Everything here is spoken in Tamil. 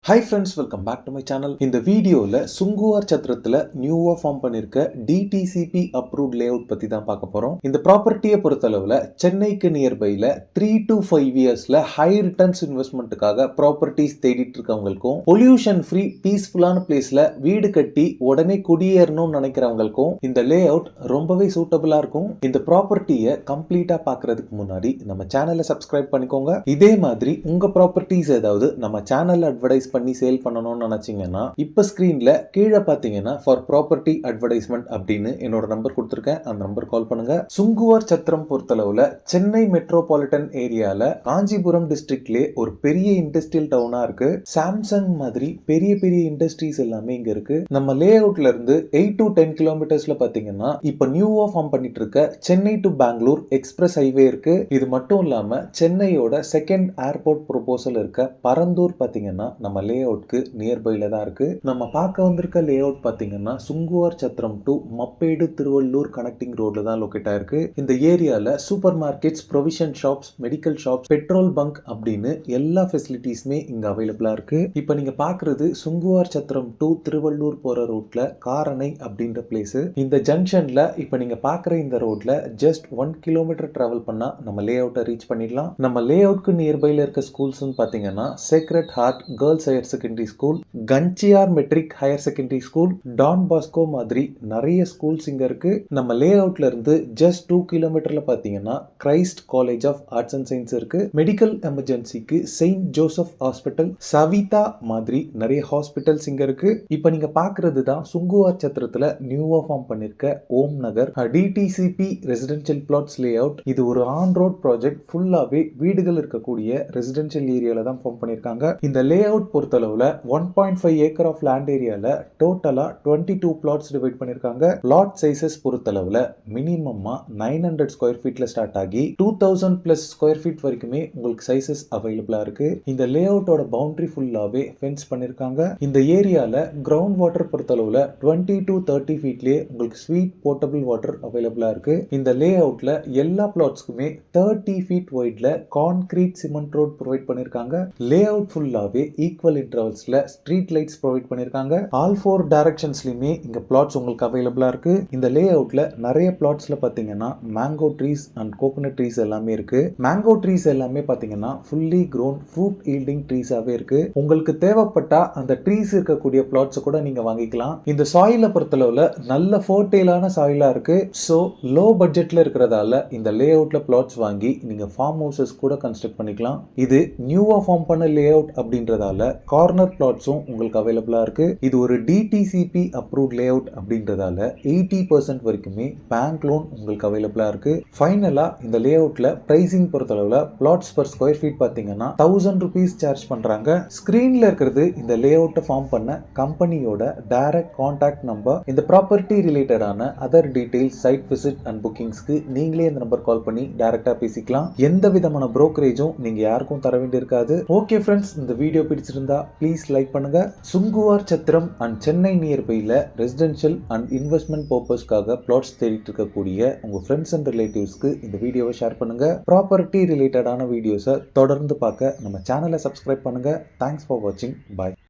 Hi friends, welcome back to my channel. இந்த வீடியோவில் சுங்குவார் சத்திரத்தில் நியூவாக ஃபார்ம் பண்ணியிருக்க டிடிசிபி அப்ரூவ்ட் லே அவுட் பற்றி தான் பார்க்க போகிறோம். இந்த ப்ராப்பர்ட்டியை பொறுத்தளவில் சென்னைக்கு நியர்பையில் 3 to 5 இயர்ஸில் ஹை ரிட்டர்ன்ஸ் இன்வெஸ்ட்மெண்ட்டுக்காக ப்ராப்பர்ட்டிஸ் தேடிட்டு இருக்கவங்களுக்கும், பொல்யூஷன் ஃப்ரீ பீஸ்ஃபுல்லான பிளேஸில் வீடு கட்டி உடனே குடியேறணும்னு நினைக்கிறவங்களுக்கும் இந்த லே அவுட் ரொம்பவே சூட்டபிளாக இருக்கும். இந்த ப்ராப்பர்ட்டியை கம்ப்ளீட்டாக பார்க்கறதுக்கு முன்னாடி நம்ம சேனலை சப்ஸ்கிரைப் பண்ணிக்கோங்க. இதே மாதிரி உங்கள் ப்ராப்பர்ட்டிஸ் ஏதாவது நம்ம சேனலில் அட்வர்டைஸ் பண்ணி சேல் பண்ணணும்னு நினைச்சீங்கன்னா இப்ப ஸ்கிரீன்ல கீழே பாத்தீங்கன்னா ஃபார் ப்ராப்பர்ட்டி அட்வர்டைஸ்மெண்ட் அப்படின்னு என்னோட நம்பர் கொடுத்துருக்கேன். அந்த நம்பர் கால் பண்ணுங்க. சுங்குவார் சத்திரம் பொறுத்தளவுல சென்னை மெட்ரோபாலிட்டன் ஏரியால காஞ்சிபுரம் டிஸ்ட்ரிக்ட்லயே ஒரு பெரிய இண்டஸ்ட்ரியல் டவுனா இருக்கு. சாம்சங் மாதிரி பெரிய பெரிய இண்டஸ்ட்ரீஸ் எல்லாமே இங்க இருக்கு. நம்ம லே அவுட்ல இருந்து 8 to 10 கிலோமீட்டர்ஸ்ல பாத்தீங்கன்னா இப்ப நியூவா ஃபார்ம் பண்ணிட்டு இருக்க Chennai to Bangalore express highway இருக்கு. இது மட்டும் இல்லாம சென்னையோட செகண்ட் ஏர்போர்ட் ப்ரொபோசல் இருக்க பரந்தூர் பாத்தீங்கன்னா நம்ம லே அவுட்க்கு நியர்பைல தான் இருக்கு. நம்ம பார்க்க வந்திருக்க லே அவுட் பாத்தீங்கன்னா சுங்குவார் சத்திரம் டு மப்பேடு திருவள்ளூர் கனெக்டிங் ரோட்ல தான் லொகேட் ஆயிருக்கு. இந்த ஏரியால super markets, provision shops, medical shops, petrol bunk அப்படின்னு எல்லா ஃபெசிலிட்டிஸுமே இங்க அவைலபிளா இருக்கு. இப்போ நீங்க பாக்குறது சுங்குவார் சத்திரம் டு திருவள்ளூர் போற ரோட்ல காரணை அப்படின்ற பிளேஸ். இந்த ஜங்ஷன்ல இப்போ நீங்க பாக்குற இந்த ரோட்ல ஜஸ்ட் 1 கிலோமீட்டர் டிராவல் பண்ணா நம்ம லே அவுட்டை ரீச் பண்ணிடலாம். நம்ம லே அவுட்க்கு நியர்பைல இருக்க ஸ்கூல்ஸ் பாத்தீங்கன்னா sacred heart girls higher secondary school, கன்சியார் matric higher secondary school, Don Bosco மாதிரி நிறைய ஸ்கூல்ஸ் இங்க இருக்கு. நம்ம லே அவுட்ல இருந்து ஜஸ்ட் 2 கிலோமீட்டர்ல பாத்தீங்கன்னா Christ college of arts and science இருக்கு. மெடிக்கல் எமர்ஜென்சிக்கு செயின்ட் ஜோசப் ஹாஸ்பிட்டல், சவிதா மாதிரி நிறைய ஹாஸ்பிட்டல்ஸ் இங்க இருக்கு. இப்போ நீங்க பாக்குறது தான் சுங்குவார் சத்திரத்துல நியூவா ஃபார்ம் பண்ணிருக்க ஓம் நகர் DTCP residential plots lay out. இது ஒரு ஆன் ரோட் ப்ராஜெக்ட். ஃபுல்லாவே வீடுகள் இருக்கக்கூடிய ரெசிடென்ஷியல் ஏரியால தான் ஃபார்ம் பண்ணிருக்காங்க. இந்த லே அவுட் பொறுத்தளவுல 1.5 ஏக்கர் ஆஃப் லேண்ட் ஏரியால டோட்டலா 22 பிளாட்ஸ் டிவைட் பண்ணிருக்காங்க. லாட் சைசஸ் பொறுத்தளவுல மினிமமா 900 ஸ்கொயர் ஃபீட்ல ஸ்டார்ட் ஆகி 2000 பிளஸ் ஸ்கொயர் ஃபீட் வரைக்குமே உங்களுக்கு சைசஸ் அவைலபிளா இருக்கு. இந்த லே அவுட்டோட பவுண்டரி ஃபுல்லாவே ஃபென்ஸ் பண்ணிருக்காங்க. இந்த ஏரியால கிரவுண்ட் வாட்டர் பொறுத்தளவுல 20 to 30 ஃபீட்லயே உங்களுக்கு ஸ்வீட் போர்ட்டபிள் வாட்டர் அவைலபிளா இருக்கு. இந்த லே அவுட்ல எல்லா பிளாட்ஸ்க்குமே 30 feet வைட்ல concrete cement road provide பண்ணிருக்காங்க. லே அவுட் ஃபுல்லாவே ஈக்குவல் இன்டர்வல்ஸ்ல ஸ்ட்ரீட் லைட்ஸ் ப்ரொவைட் பண்ணிருக்காங்க. ஆல் 4 டைரக்ஷன்ஸ்லயுமே இங்க பிளாட்ஸ் உங்களுக்கு அவைலபிளா இருக்கு. இந்த லே அவுட்ல நிறைய பிளாட்ஸ்ல பாத்தீங்கன்னா mango trees and coconut trees எல்லாமே இருக்கு. மேங்கோ ட்ரீஸ் எல்லாமே பாத்தீங்கன்னா ஃபுல்லி க்ரோன் ஃப்ரூட் ஈல்டிங் ட்ரீஸாவே இருக்கு. உங்களுக்கு தேவைப்பட்டா அந்த ட்ரீஸ் இருக்கக்கூடிய பிளாட்ஸ் கூட நீங்க வாங்கிக்கலாம். இந்த சாயிலை பொறுத்தளவுல நல்ல ஃபர்டைலான சாயிலா இருக்கு. சோ லோ பட்ஜெட்ல இருக்கிறதால இந்த லே அவுட்ல பிளாட்ஸ் வாங்கி நீங்க ஃபார்ம் ஹவுசஸ் கூட கன்ஸ்ட்ரக்ட் பண்ணிக்கலாம். இது நியூவா ஃபார்ம் பண்ண லே அவுட் அப்படின்றதால கார்னர் பிளாட்ஸும் உங்களுக்கு அவைலபிளா இருக்கு. இது ஒரு டிடிசிபி அப்ரூவ்ட் லே அவுட் அப்படின்றதால 80% வரைக்குமே பேங்க் லோன் உங்களுக்கு அவைலபிளா இருக்கு. ஃபைனலா இந்த லே அவுட்ல பிரைசிங் பொறுத்தளவுல பிளாட்ஸ் பர் ஸ்கொயர் ஃபீட் பாத்தீங்கன்னா 1000 rupees சார்ஜ் பண்றாங்க. ஸ்கிரீன்ல இருக்கிறது இந்த லே அவுட்டை ஃபார்ம் பண்ண கம்பெனியோட டைரக்ட் கான்டாக்ட் நம்பர். இந்த ப்ராப்பர்ட்டி ரிலேட்டடான other details, side visit and புக்கிங்ஸ்க்கு நீங்களே இந்த நம்பர் கால் பண்ணி டைரக்டா பேசிக்கலாம். எந்த விதமான புரோக்கரேஜும் நீங்க யாருக்கும் தர வேண்டியிருக்காது. ஓகே ஃப்ரெண்ட்ஸ், இந்த வீடியோ பிடிச்சிருந்தா ப்ளீஸ் லைக் பண்ணுங்க. சுங்குவார் சத்திரம் and Chennai நியர்பைல residential and investment பர்பஸ்க்காக பிளாட்ஸ் தேடிட்டு இருக்கக்கூடிய உங்க ஃப்ரெண்ட்ஸ் அண்ட் ரிலேட்டிவ்ஸ்க்கு இந்த வீடியோவை ஷேர் பண்ணுங்க. ப்ராப்பர்ட்டி ரிலேட்டடான வீடியோஸை தொடர்ந்து பார்க்க நம்ம சேனலை சப்ஸ்கிரைப் பண்ணுங்க. தேங்க்ஸ் ஃபார் வாட்சிங். பாய்.